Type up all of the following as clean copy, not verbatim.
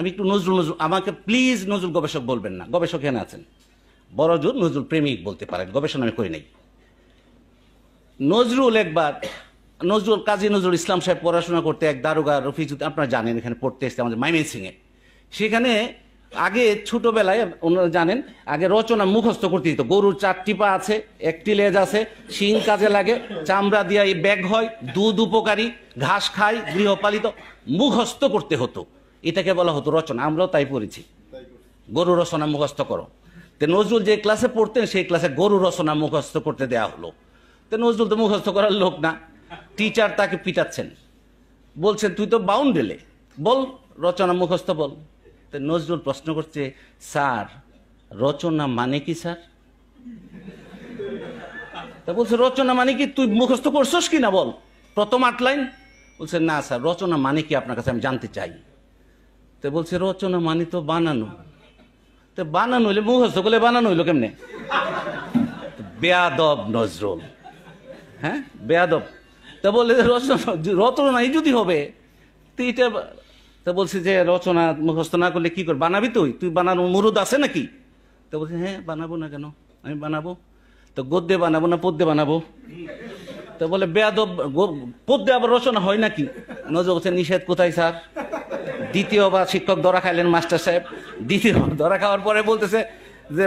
আমি একটু নজরুল নজরুল, আমাকে প্লিজ নজরুল গবেষক বলবেন না, গবেষক এখানে আছেন, বড় জোর নজরুল প্রেমিক বলতে পারেন, গবেষণা আমি করি নাই। নজরুল একবার, নজরুল কাজী নজরুল ইসলাম সাহেব পড়াশোনা করতে এক দারোগা রফিজুদ্দিন, আপনারা জানেন এখানে পড়তে এসেছে আমাদের ময়মনসিংহে। সেখানে আগে ছোটবেলায় ওনারা জানেন আগে রচনা মুখস্থ করতে দিত। গরুর 4টি পা আছে, 1টি লেজ আছে, শিং কাজে লাগে, চামড়া দিয়ে এই ব্যাগ হয়, দুধ উপকারী, ঘাস খায়, গৃহপালিত, মুখস্থ করতে হতো। এটাকে বলা হতো রচনা। আমরাও তাই পড়েছি, গরু রচনা মুখস্থ করো। তো নজরুল যে ক্লাসে পড়তেন সেই ক্লাসে গরু রচনা মুখস্থ করতে দেয়া হলো। তো নজরুল তো মুখস্থ করার লোক না, টিচার তাকে পিটাচ্ছেন, বলছেন তুই তো বাউন্ডেলে, বল রচনা মুখস্থ বল। তো নজরুল প্রশ্ন করছে, স্যার রচনা মানে কি স্যার? তা বলছে রচনা মানে কি, তুই মুখস্থ করছস কি না বল, প্রথম 8 লাইন। বলছে না স্যার, রচনা মানে কি আপনার কাছে আমি জানতে চাই। তো বলছে রচনা মানে তো বানানো। তো বানানো হইলে মুখস্থ করলে বানানো হইলো কেমনে? বেয়াদব নজরুল, হ্যাঁ বেয়াদব। তা বলে রচনাই যদি হবে তো এটা, তা বলছে যে রচনা মুখস্থ না করলে কি কর, বানাবি তুই বানানো মুরুদ আছে নাকি? তো বলছে হ্যাঁ বানাবো না কেন, আমি বানাবো। তো গদ্যে বানাবো না পদ্যে বানাবো? তো বলে বেয়াদব, পদ্যে আবার রচনা হয় নাকি? নজরুল বলছে নিষেধ কোথায় স্যার? দ্বিতীয়বার শিক্ষক ধরা খাইলেন মাস্টার সাহেব। দ্বিতীয়বার ধরা খাওয়ার পরে বলতেছে যে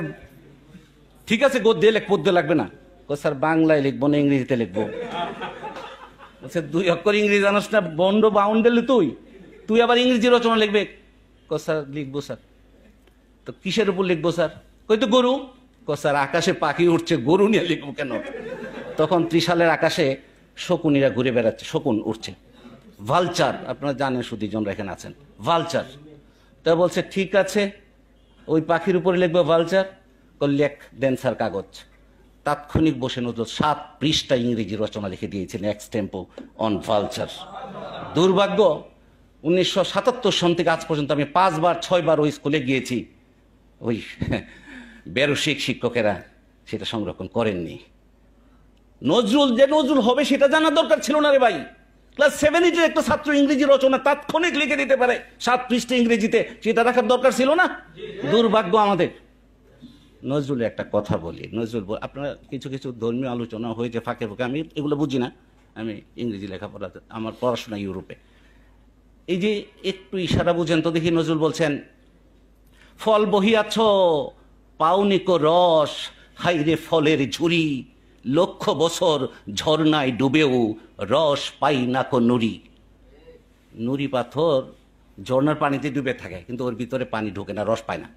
ঠিক আছে গদ্যে লেখ, পদ্যে লাগবে না। স্যার বাংলায় লিখবো না ইংরেজিতে লিখবো। বলছে 2 অক্ষর ইংরেজি জানাস না, বন্ড বাউন্ডেলে তুই আবার ইংরেজি রচনা লিখবে? স্যার লিখবো স্যার। তো কিসের উপর লিখবো স্যার? কই তো গরু। স্যার আকাশে পাখি উঠছে, গরু নিয়ে লিখবো কেন? তখন ত্রিশালের আকাশে শকুনিরা ঘুরে বেড়াচ্ছে, শকুন উঠছে, ভালচার, আপনারা জানেন সুধীজনরা এখানে আছেন, ভালচার। তা বলছে ঠিক আছে ওই পাখির উপরে লিখবো ভালচার। লেখ দেন স্যার কাগজ। তাৎক্ষণিক বসে নজরুল 7 পৃষ্ঠা ইংরেজি রচনা লিখে দিয়েছিলেন এক্সটেম্পো অন ভালচার। দুর্ভাগ্য 1977 সন থেকে আজ পর্যন্ত আমি 5 বার 6 বার ওই স্কুলে গিয়েছি, ওই বেরসিক শিক্ষকেরা সেটা সংরক্ষণ করেননি। নজরুল যে নজরুল হবে সেটা জানার দরকার ছিল না রে ভাই। ক্লাস 7 8 একটা ছাত্র ইংরেজি রচনা তাৎক্ষণিক লিখে দিতে পারে 7 পৃষ্ঠা ইংরেজিতে, সেটা রাখার দরকার ছিল না? দুর্ভাগ্য আমাদের। নজরুলের একটা কথা বলি, নজরুল আপনারা কিছু কিছু ধর্মীয় আলোচনা হয়েছে ফাঁকে ফাঁকে, আমি এগুলো বুঝি না, আমি ইংরেজি লেখাপড়া, আমার পড়াশোনা ইউরোপে। এই যে একটু ইশারা বুঝেন তো দেখি, নজরুল বলছেন ফল বহিয়াছ পাউনিক রস, হাইরে ফলের ঝুরি, 1,00,000 বছর ঝর্ণায় ডুবেও রস পাই না কো নুরি। নুরি পাথর ঝর্ণার পানিতে ডুবে থাকে কিন্তু ওর ভিতরে পানি ঢোকে না, রস পায় না।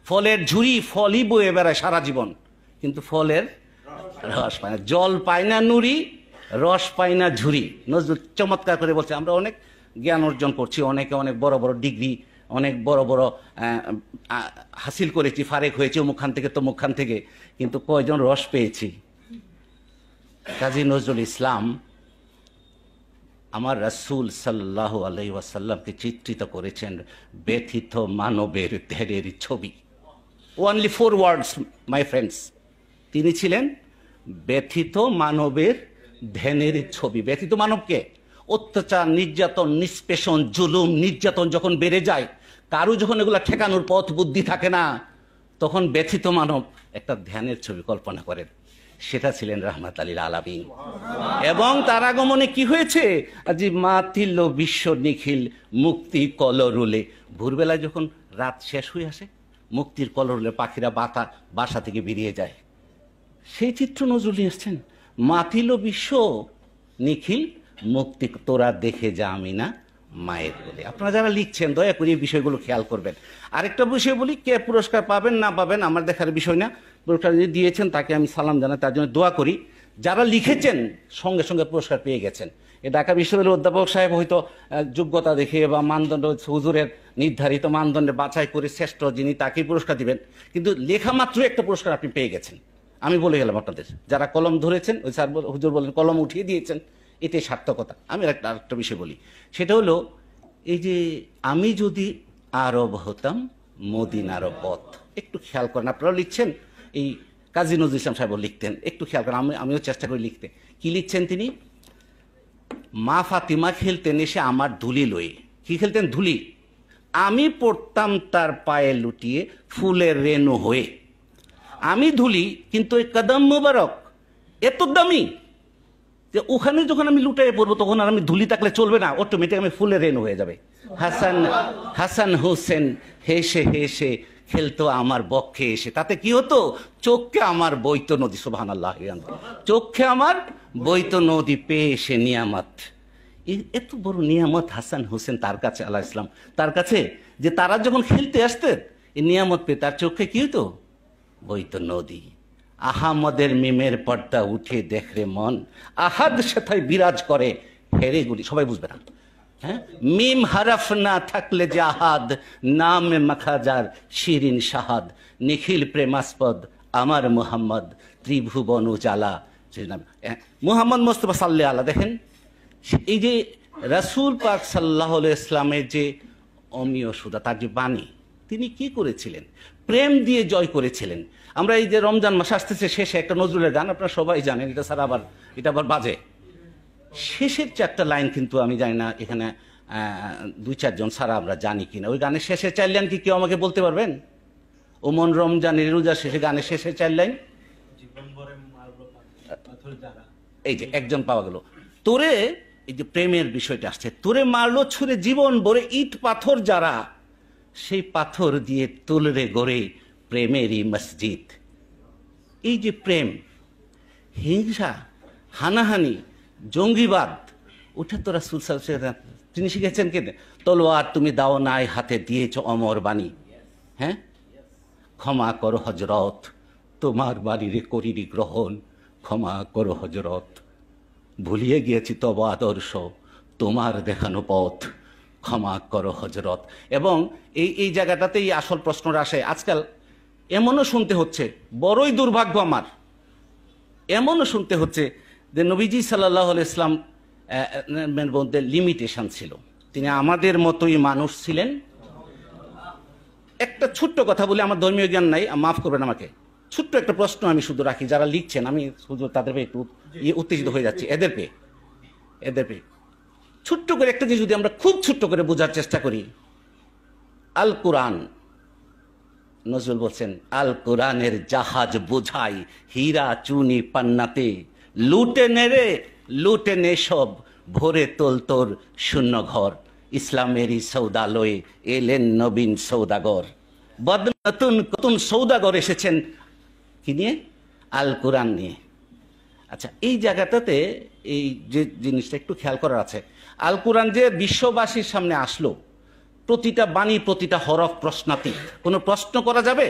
ফলের ঝুরি, ফলই বয়ে বেড়ায় সারা জীবন কিন্তু ফলের রস পায় না। জল পায় না নুরি, রস পায় না ঝুরি। নজরুল চমৎকার করে বলছে আমরা অনেক জ্ঞান অর্জন করছি, অনেকে অনেক বড় বড় ডিগ্রি, অনেক বড় বড় হাসিল করেছি, ফারেক হয়েছি অমুকখান থেকে তমুকখান থেকে, কিন্তু কয়জন রস পেয়েছি? কাজী নজরুল ইসলাম আমার রাসূল সাল্লাল্লাহু আলাইহি ওয়াসাল্লামকে চিত্রিত করেছেন ব্যথিত মানবের ধ্যানের ছবি। ওনলি 4 ওয়ার্ডস মাই ফ্রেন্ডস, তিনি ছিলেন ব্যথিত মানবের ধ্যানের ছবি। ব্যথিত মানবকে অত্যাচার, নির্যাতন, নিষ্পেষণ, জুলুম, নির্যাতন যখন বেড়ে যায়, কারো যখন এগুলা ঠেকানোর পথ বুদ্ধি থাকে না, তখন ব্যথিত মানব একটা ধ্যানের ছবি কল্পনা করেন। সেটা ছিলেন রাহমাত লিল আলামিন। এবং তার আগমনে কি হয়েছে? আজি মাতিল বিশ্ব নিখিল মুক্তি কলরুলে। ভোরবেলায় যখন রাত শেষ হয়ে আসে, মুক্তির কলরুলে পাখিরা বাসা থেকে বেরিয়ে যায়, সেই চিত্র নজরুল নিয়ে এসছেন। মাতিল বিশ্ব নিখিল মুক্তি তোরা দেখে যা আমি না মায়ের বলে। আপনারা যারা লিখছেন দয়া করে এই বিষয়গুলো খেয়াল করবেন। আরেকটা বিষয় বলি, কে পুরস্কার পাবেন না পাবেন আমার দেখার বিষয় না, পুরস্কার যিনি দিয়েছেন তাকে আমি সালাম জানাই, তার জন্য দোয়া করি। যারা লিখেছেন সঙ্গে সঙ্গে পুরস্কার পেয়ে গেছেন। এ ঢাকা বিশ্ববিদ্যালয়ের অধ্যাপক সাহেব হয়তো যোগ্যতা দেখে বা মানদণ্ড, হুজুরের নির্ধারিত মানদণ্ডে বাছাই করে শ্রেষ্ঠ যিনি তাকেই পুরস্কার দিবেন, কিন্তু লেখা মাত্র একটা পুরস্কার আপনি পেয়ে গেছেন। আমি বলে গেলাম আপনাদের, যারা কলম ধরেছেন, ওই স্যার হুজুর বলেন কলম উঠিয়ে দিয়েছেন, এটাই সার্থকতা। আমি আরেকটা বিষয় বলি, সেটা হলো এই যে আমি যদি আরব হতাম মদিনার পথ। একটু খেয়াল করেন, আপনারা লিখছেন, এই কাজী নজরুল ইসলাম সাহেব লিখতেন, একটু খেয়াল করেন, আমিও চেষ্টা করি লিখতে। কি লিখছেন তিনি? মা ফাতিমা খেলতেন এসে আমার ধুলি লয়ে। কি খেলতেন? ধুলি। আমি পড়তাম তার পায়ে লুটিয়ে ফুলের রেণু হয়ে। আমি ধুলি, কিন্তু ওই কদম মুবারক এত দামি যে ওখানে যখন আমি লুটাই পড়বো তখন আর আমি ধুলি থাকলে চলবে না, অটোমেটিক আমি ফুলের রেণু হয়ে যাবে। হাসান হাসান হোসেন হেসে হেসে খেলতো আমার বক্ষে এসে, তাতে কি হতো? চোখে আমার বইতো নদী। সুবহানাল্লাহ, চোখে আমার বইতো নদী পেয়ে এসে নিয়ামত। এত বড় নিয়ামত হাসান হোসেন তার কাছে, আল্লাহ ইসলাম তার কাছে, যে তারা যখন খেলতে আসতেন এই নিয়ামত পেয়ে তার চোখে কি হতো? বইতো নদী। আহামদের মিমের পর্দা উঠে দেখরে মন, আহাদ সেথায় বিরাজ করে হেরে গুলি। সবাই বুঝবে না, হ্যাঁ? মিম হারাফ না থাকলে যে আহাদ, নামে মাখাজার শিরিন শাহাদ, নিখিল প্রেমাস্পদ আমার মুহাম্মদ, ত্রিভুবন উজালা মুহাম্মদ মোস্তফা সাল্লাল্লাহু আলাইহি। দেখেন এই যে রাসূল পাক সাল্লাল্লাহু আলাইহি ইসলামের যে অমীয় সুধা, তার যে বাণী, তিনি কি করেছিলেন? প্রেম দিয়ে জয় করেছিলেন। আমরা এই যে রমজান মাস আসতেছে, শেষে একটা নজরুলের গান আপনারা সবাই জানেন, এটা ছাড়া আবার এটা আবার বাজে। শেষের 4টা লাইন কিন্তু আমি জানি না এখানে 2-4 জন ছাড়া আমরা জানি কিনা। ওই গানের শেষের 4 লাইন কি কেউ আমাকে বলতে পারবেন? ওমন রমজানের রোজা শেষে গানের শেষের 4 লাইন, এই যে একজন পাওয়া গেল। তোরে, এই যে প্রেমের বিষয়টা আসছে, তোরে মারলো ছুঁড়ে জীবন ভরে ইট পাথর যারা, সেই পাথর দিয়ে তুলরে গড়ে প্রেমেরই মসজিদ। এই যে প্রেম, হিংসা, হানাহানি, জঙ্গিবাদ, ওটা তো রাসূল সাল্লাল্লাহু আলাইহি ওয়াসাল্লাম তিনি শিখেছেন কে? তলোয়ার তুমি দাও নাই হাতে, দিয়েছ অমর বাণী। হ্যাঁ, ক্ষমা করো হযরত, তোমার বাড়িরে করিনি গ্রহণ, ক্ষমা করো হযরত, ভুলিয়ে গিয়েছি তব আদর্শ, তোমার দেখানো পথ, ক্ষমা করো হযরত। এবং এই জায়গাটাতেই আসল প্রশ্নটা আসে। আজকাল এমনও শুনতে হচ্ছে, বড়ই দুর্ভাগ্য আমার, এমনও শুনতে হচ্ছে যে নবীজি সাল্লাল্লাহু আলাইহি ইসলাম মধ্যে লিমিটেশন ছিল, তিনি আমাদের মতোই মানুষ ছিলেন। একটা ছোট্ট কথা বলি, আমার ধর্মীয় জ্ঞান নাই, মাফ করবেন আমাকে, ছোট্ট একটা প্রশ্ন আমি শুধু রাখি, যারা লিখছেন আমি শুধু তাদের পেয়ে একটু উত্তেজিত হয়ে যাচ্ছি, এদের পেয়ে ছোট্ট করে একটা জিনিস যদি আমরা খুব ছোট্ট করে বোঝার চেষ্টা করি। আল কোরআন, নজরুল বলছেন, আল কোরআনের জাহাজ বোঝাই হীরা চুনি পান্নাতে, লুটে নেড়ে লুটে নে সব, ভরে তোল তোর শূন্য ঘর, ইসলামেরই সৌদালয়ে এলেন নবীন সৌদাগর। নতুন নতুন সৌদাগর এসেছেন কি নিয়ে? আল কোরআন নিয়ে। আচ্ছা, এই জায়গাটাতে এই যে জিনিসটা একটু খেয়াল করার আছে, আল কোরআন যে বিশ্ববাসীর সামনে আসলো, প্রতিটা বাণী, প্রতিটা হরফ প্রশ্নাতীত, কোনো প্রশ্ন করা যাবে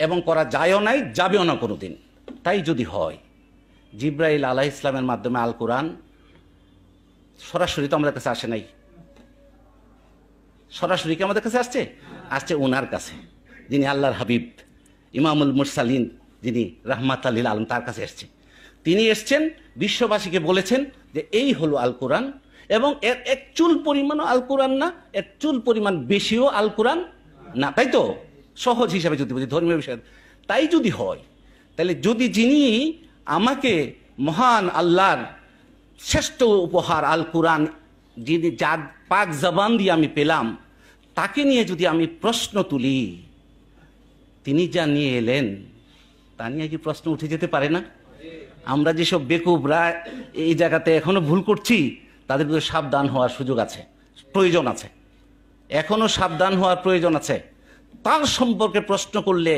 এবং করা যায়ও নাই, যাবেও না কোনোদিন। তাই যদি হয়, জিব্রাইল আলাইহিস সালামের মাধ্যমে আল কোরআন সরাসরি তো আমাদের কাছে আসে নাই, সরাসরি কি আমাদের কাছে আসছে ওনার কাছে, যিনি আল্লাহর হাবিব ইমামুল মুরসালিন, যিনি রাহমাতাল লিল আলামিন, তার কাছে এসছে। তিনি এসছেন, বিশ্ববাসীকে বলেছেন যে এই হলো আল কোরআন, এবং এর এক চুল পরিমাণও আল কোরআন না, এর চুল পরিমাণ বেশিও আল কোরআন না। তাই তো সহজ হিসাবে যদি বলি, ধর্মীয় বিষয় তাই যদি হয়, তাহলে যদি যিনি আমাকে মহান আল্লাহর শ্রেষ্ঠ উপহার আল কোরআন, যিনি যার পাক জবান দিয়ে আমি পেলাম, তাকে নিয়ে যদি আমি প্রশ্ন তুলি, তিনি যা নিয়ে এলেন তা নিয়ে কি প্রশ্ন উঠে যেতে পারে না? আমরা যেসব বেকুবরা এই জায়গাতে এখনো ভুল করছি, তাদের বিরুদ্ধে সাবধান হওয়ার সুযোগ আছে, প্রয়োজন আছে, এখনো সাবধান হওয়ার প্রয়োজন আছে। তার সম্পর্কে প্রশ্ন করলে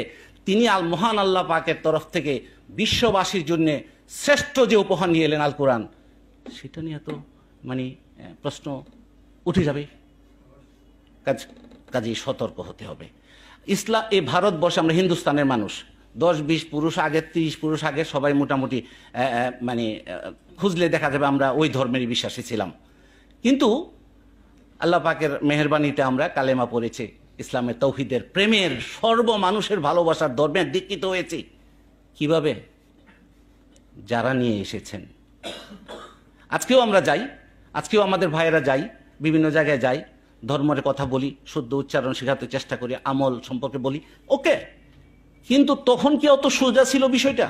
তিনি মহান আল্লাহ পাকের তরফ থেকে বিশ্ববাসীর জন্য শ্রেষ্ঠ যে উপহার নিয়ে এলেন আল কোরআন, সেটা নিয়ে তো প্রশ্ন উঠে যাবে। কাজেই সতর্ক হতে হবে। ইসলাম, এই ভারতবর্ষে আমরা হিন্দুস্তানের মানুষ, 10-20 পুরুষ আগে, 30 পুরুষ আগে সবাই মোটামুটি খুঁজলে দেখা যাবে আমরা ওই ধর্মেরই বিশ্বাসী ছিলাম। কিন্তু আল্লাহ পাকের মেহেরবানিতে আমরা কালেমা পড়েছি, ইসলামের তৌহিদের প্রেমের সর্ব মানুষের ভালোবাসার ধর্মের দীক্ষিত হয়েছি। কিভাবে? যারা নিয়ে এসেছেন। আজকেও আমরা যাই, আজকেও আমাদের ভাইয়েরা যাই, বিভিন্ন জায়গায় যাই, ধর্মের কথা বলি, শুদ্ধ উচ্চারণ শেখাতে চেষ্টা করি, আমল সম্পর্কে বলি, ওকে। কিন্তু তখন কি অত সোজা ছিল বিষয়টা?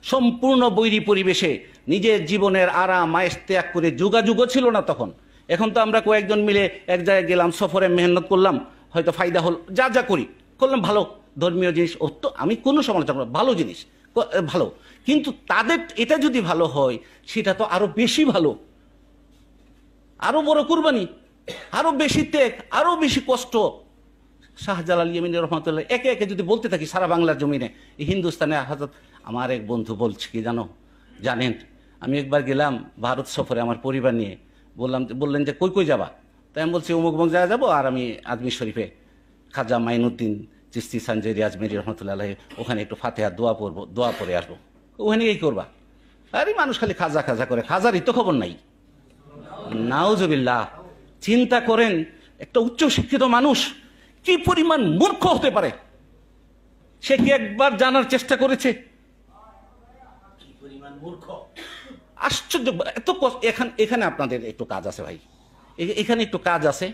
সম্পূর্ণ বৈরী পরিবেশে নিজের জীবনের আরাম আয়েশ ত্যাগ করে যোগাযোগও ছিল না তখন। এখন তো আমরা কয়েকজন মিলে এক জায়গায় গেলাম, সফরে মেহনত করলাম, হয়তো ফায়দা হল, যা যা করি করলাম, ভালো ধর্মীয় জিনিস, ও তো আমি কোনো সমালোচনা করব, ভালো জিনিস, ভালো। কিন্তু তাদের এটা যদি ভালো হয় সেটা তো আরো বেশি ভালো, আরো বড় কুরবানি, আরো বেশি ত্যাগ, আরো বেশি কষ্ট। শাহজালাল ইয়ামিনী রহমতুল্লাহ একে একে যদি বলতে থাকি সারা বাংলার জমিনে, এই হিন্দুস্তানে হযরত আমার এক বন্ধু বলছে কি জানেন, আমি একবার গেলাম ভারত সফরে আমার পরিবার নিয়ে, বললেন যে কই কই যাবা, তাই আমি বলছি অমুক অমুক জায়গায় যাবো, আর আমি আজমির শরীফে খাজা মাইনুদ্দিন চিস্তি সানজেরি আজমেরি রহমতুল্লাহ ওখানে একটু ফাতেহা দোয়া পরে আসবো, ওখানে এই করবা। আরে মানুষ খালি খাজা খাজা করে, খাজারই তো খবর নাই। নাউজুবিল্লাহ। চিন্তা করেন একটা উচ্চ শিক্ষিত মানুষ কি পরিমাণ মূর্খ হতে পারে, সে কি একবার জানার চেষ্টা করেছে কি পরিমাণ মূর্খ? আশ্চর্য। এত এখানে আপনাদের একটু কাজ আছে ভাই, এখানে একটু কাজ আছে।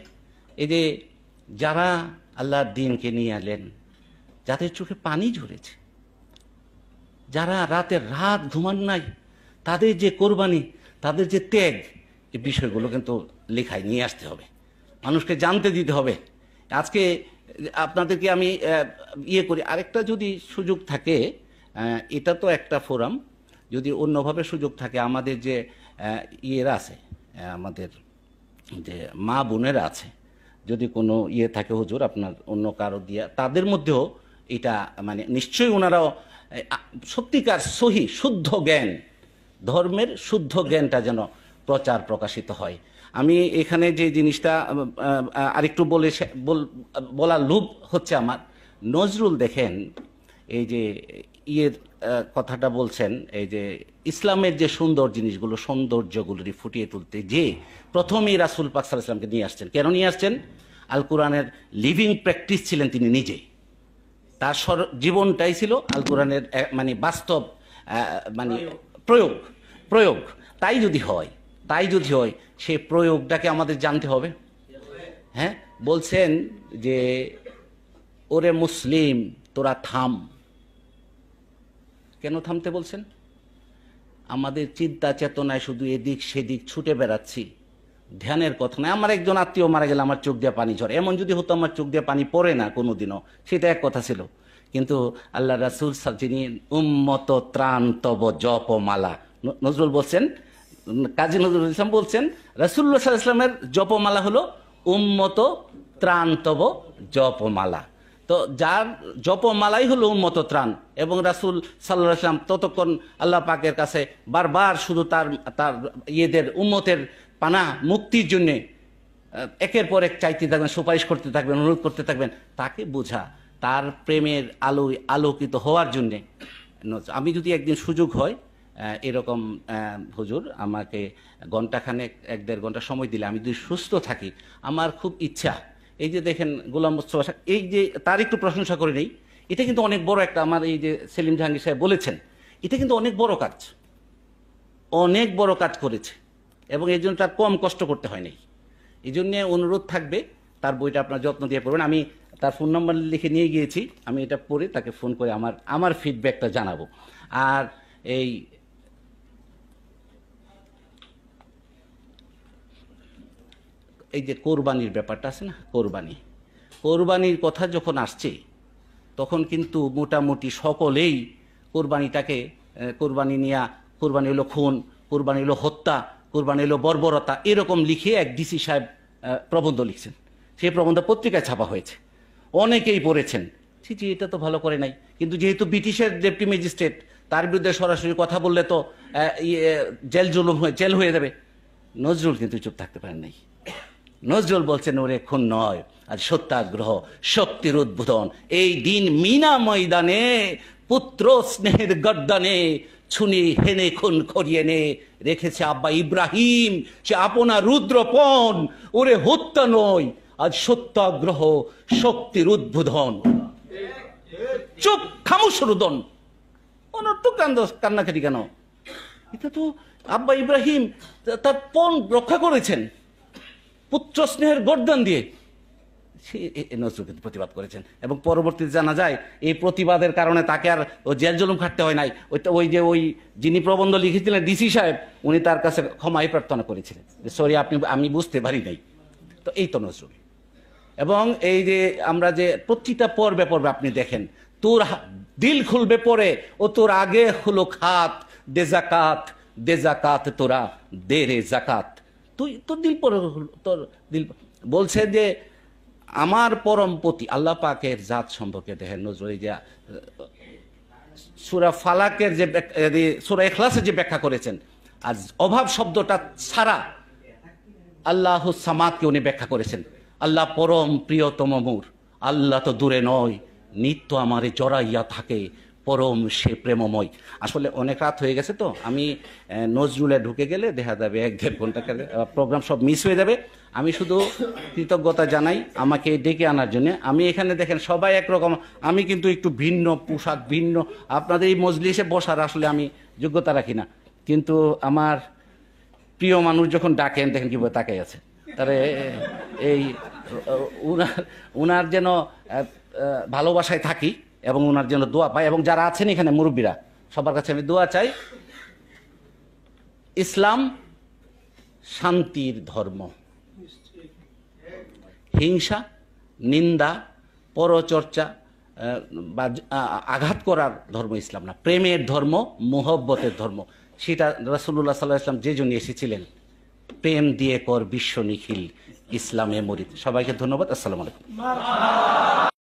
এই যে যারা আল্লাহর দ্বীনকে নিয়ে এলেন, যাদের চোখে পানি ঝরেছে, যারা রাতের রাত ঘুমান নাই, তাদের যে কোরবানি, তাদের যে ত্যাগ, এই বিষয়গুলো কিন্তু লেখায় নিয়ে আসতে হবে, মানুষকে জানতে দিতে হবে। আজকে আপনাদেরকে আমি ইয়ে করি, আরেকটা যদি সুযোগ থাকে, এটা তো একটা ফোরাম, যদি অন্যভাবে সুযোগ থাকে, আমাদের যে ইয়েরা আছে, আমাদের যে মা বোনেরা আছে, যদি কোনো ইয়ে থাকে হুজুর আপনার অন্য কারো দিয়া, তাদের মধ্যেও এটা মানে নিশ্চয়ই ওনারাও সত্যিকার সহি শুদ্ধ জ্ঞান, ধর্মের শুদ্ধ জ্ঞানটা যেন প্রচার প্রকাশিত হয়। আমি এখানে যে জিনিসটা আরেকটু বলার লোভ হচ্ছে আমার, নজরুল দেখেন এই যে ইয়ের কথাটা বলছেন, এই যে ইসলামের যে সুন্দর জিনিসগুলো, সৌন্দর্যগুলোরই ফুটিয়ে তুলতে যে প্রথমেই রাসূল পাক সাল্লাল্লাহু আলাইহি ওয়াসাল্লামকে নিয়ে আসছেন। কেন নিয়ে আসছেন? আল কোরআনের লিভিং প্র্যাকটিস ছিলেন তিনি নিজে, তার জীবনটাই ছিল আল কোরআনের মানে বাস্তব মানে প্রয়োগ। তাই যদি হয় সেই প্রয়োগটাকে আমাদের জানতে হবে। হ্যাঁ, বলছেন যে ওরে মুসলিম তোরা থাম। কেন থামতে বলছেন? আমাদের চিন্তা চেতনায় শুধু এদিক সেদিক ছুটে বেড়াচ্ছি, ধ্যানের কথা নয়। আমার একজন আত্মীয় মারা গেলে আমার চোখ দিয়ে পানি ঝরে, এমন যদি হতো আমার চোখ দিয়ে পানি পড়ে না কোনোদিনও, সেটা এক কথা ছিল। কিন্তু আল্লাহ রাসূল যিনি উম্মত ত্রাণ তব জপমালা, নজরুল বলছেন, কাজী নজরুল ইসলাম বলছেন রাসূলুল্লাহ সাল্লাল্লাহু আলাইহি ওয়াসাল্লামের জপমালা হলো উম্মত ত্রাণ তব জপমালা। তো যার জপমালাই হলো উম্মত ত্রাণ, এবং রাসূল সাল্লাল্লাহু আলাইহি ওয়াসাল্লাম ততক্ষণ আল্লাহ পাকের কাছে বারবার শুধু তার ইয়েদের উম্মতের পানা মুক্তির জন্যে একের পর এক চাইতে থাকবেন, সুপারিশ করতে থাকবেন, অনুরোধ করতে থাকবেন, তাকে বোঝা, তার প্রেমের আলোয় আলোকিত হওয়ার জন্যে। আমি যদি একদিন সুযোগ হয় এরকম, হুজুর আমাকে ঘণ্টাখানেক 1-1.5 ঘন্টা সময় দিলে, আমি যদি সুস্থ থাকি, আমার খুব ইচ্ছা, এই যে দেখেন গোলাম মোস্তফা, এই যে তার একটু প্রশংসা করে নেই, এটা কিন্তু অনেক বড় একটা, আমার এই যে সেলিম জাহাঙ্গীর সাহেব বলেছেন, এটা কিন্তু অনেক বড় কাজ করেছে, এবং এই জন্য তার কম কষ্ট করতে হয়নি। এই জন্যে অনুরোধ থাকবে তার বইটা আপনার যত্ন দিয়ে পড়বেন। আমি তার ফোন নাম্বার লিখে নিয়ে গিয়েছি, আমি এটা পড়ে তাকে ফোন করে আমার ফিডব্যাকটা জানাবো। আর এই যে কোরবানির ব্যাপারটা আছে না, কোরবানির কথা যখন আসছে, তখন কিন্তু মোটামুটি সকলেই কোরবানিটাকে, কোরবানি নিয়ে, কোরবানি হলো খুন, কোরবানি হলো হত্যা, কোরবানি হলো বর্বরতা, এরকম লিখে এক ডিসি সাহেব প্রবন্ধ লিখছেন। সেই প্রবন্ধ পত্রিকায় ছাপা হয়েছে, অনেকেই পড়েছেন। জি, এটা তো ভালো করে নাই। কিন্তু যেহেতু ব্রিটিশের ডেপুটি ম্যাজিস্ট্রেট, তার বিরুদ্ধে সরাসরি কথা বললে তো জেল হয়ে যাবে। নজরুল কিন্তু চুপ থাকতে পারেন নাই। নজরুল বলছেন ওরে খুন নয়, আর সত্যাগ্রহ, শক্তির উদ্বোধন। এই দিন মিনা ময়দানে পুত্র স্নেহের গর্দানে ছুনি হেনে খুন করিয়ে নে রেখেছে আব্বা ইব্রাহিম, সে আপনার রুদ্রপণ। ওরে হত্যা নয়, আজ সত্যাগ্রহ, শক্তির উদ্বোধন। চুপ, খামোশ রুদন। অনর্থক কান্নাকাটি কেন? এটা তো আব্বা ইব্রাহিম তার পণ রক্ষা করেছেন পুত্র স্নেহের গর্দান দিয়ে। সে নজরুল কিন্তু প্রতিবাদ করেছেন, এবং পরবর্তীতে জানা যায় এই প্রতিবাদের কারণে তাকে আর জেল জুলুম খাটতে হয় নাই। ওই যিনি প্রবন্ধ লিখেছিলেন ডিসি সাহেব, উনি তার কাছে ক্ষমাই প্রার্থনা করেছিলেন যে সরি আমি বুঝতে পারি নাই। তো এই তো নজরুল। এবং এই যে আমরা যে প্রতিটা পর্বে পর্বে আপনি দেখেন, তোর দিল খুলবে পরে ও তোর আগে হলো খাত, দে জাকাত তোরা দে রে জাকাত। তুই তোর দিল পরে, তোর দিল বলছে যে আমার পরমপতি আল্লাহ পাকের জাত সম্পর্কে দেখেন নজরুল যে সূরা ফালাকের যে সূরা ইখলাসের যে ব্যাখ্যা করেছেন, আর অভাব শব্দটা ছাড়া আল্লাহ সামাদকে উনি ব্যাখ্যা করেছেন, আল্লাহ পরম প্রিয়তম মোর, আল্লাহ তো দূরে নয়, নিত্য আমারে জড়াইয়া থাকে, পরম সে প্রেমময়। আসলে অনেক রাত হয়ে গেছে, তো আমি নজরুলে ঢুকে গেলে দেখা যাবে 1-1.5 ঘন্টা প্রোগ্রাম সব মিস হয়ে যাবে। আমি শুধু কৃতজ্ঞতা জানাই আমাকে ডেকে আনার জন্য। আমি এখানে দেখেন সবাই একরকম, আমি কিন্তু একটু ভিন্ন পোশাক, ভিন্ন। আপনাদের এই মজলিসে বসার আসলে আমি যোগ্যতা রাখি না, কিন্তু আমার প্রিয় মানুষ যখন ডাকেন দেখেন কীভাবে তাকাই আছে, তারে এই উনার যেন ভালোবাসায় থাকি এবং ওনার জন্য দোয়া পাই। এবং যারা আছেন এখানে মুরব্বীরা, সবার কাছে আমি দোয়া চাই। ইসলাম শান্তির ধর্ম, হিংসা, নিন্দা, পরচর্চা বা আঘাত করার ধর্ম ইসলাম না, প্রেমের ধর্ম, মুহব্বতের ধর্ম। সেটা রাসূলুল্লাহ সাল্লাল্লাহু আলাইহি ওয়াসাল্লাম যে জন্য এসেছিলেন, প্রেম দিয়ে কর বিশ্ব নিখিল, ইসলামে মরিদ। সবাইকে ধন্যবাদ। আসসালামু আলাইকুম।